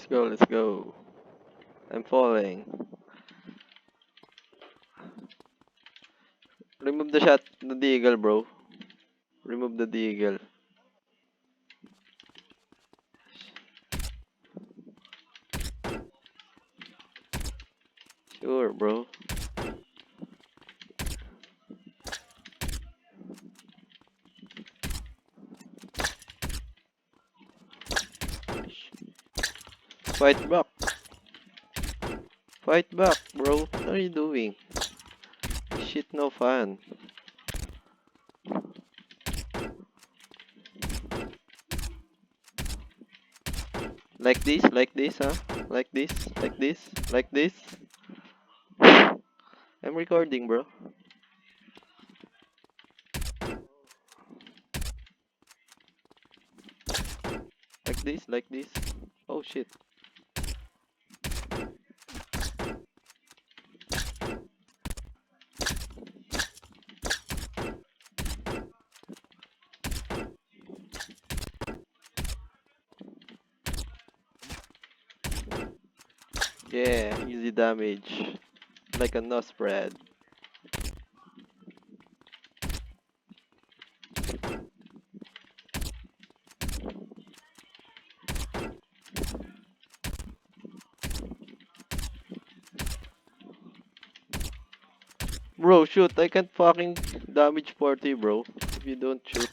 go, let's go. I'm falling. Remove the shot, the deagle, bro. Remove the deagle. Sure, bro. Fight back. Fight back, bro. What are you doing? This shit no fun. Like this, huh? Like this, like this, like this. I'm recording, bro. Like this, like this. Oh shit. Yeah, easy damage. Like a no spread. Bro, shoot. I can't fucking damage 40, bro. If you don't shoot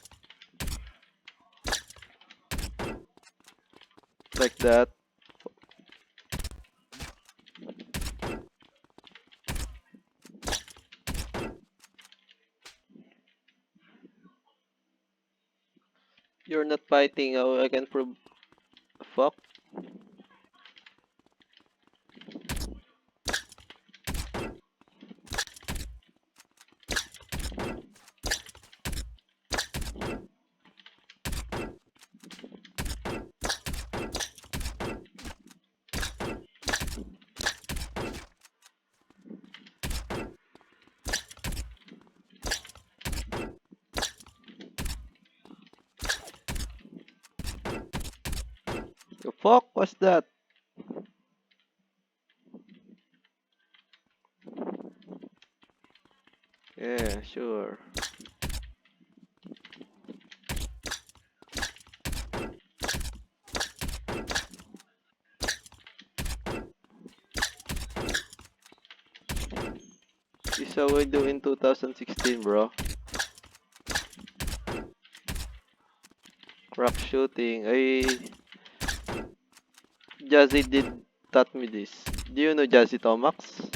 like that. You're not fighting. How I can prove. Fuck. The fuck was that? Yeah, sure. This is how I do in 2016, bro. Rock shooting. Jazzy did taught me this. Do you know Jazzy Tomax?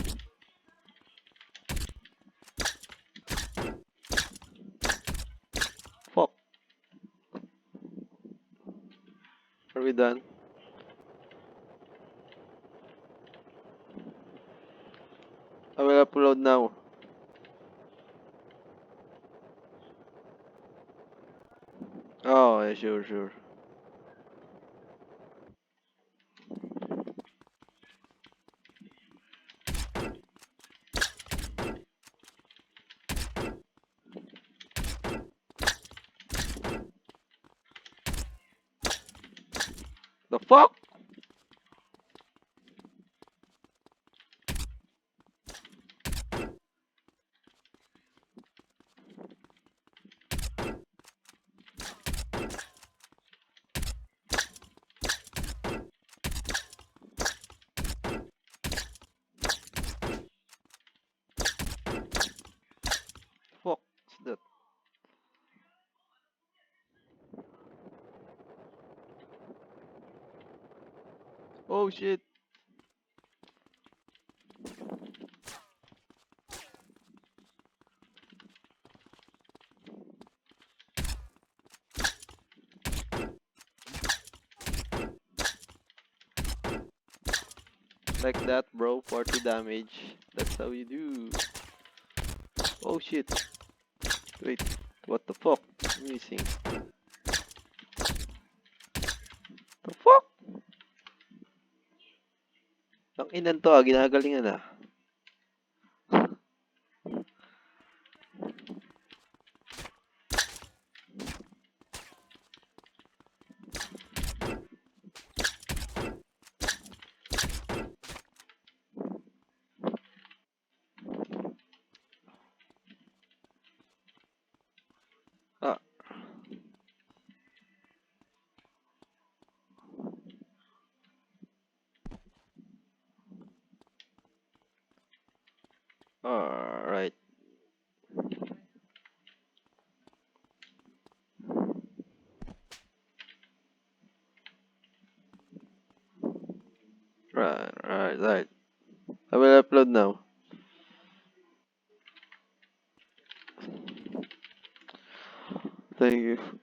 Fuck. Are we done? I will upload now. Oh, yeah, sure, sure. The fuck? Fuck. What's that? Oh shit. Like that, bro. 40 damage. That's how you do. Oh shit. Wait. What the fuck? Missing. The fuck? Ang inan to ginagalingan ah. Right. I will upload now. Thank you.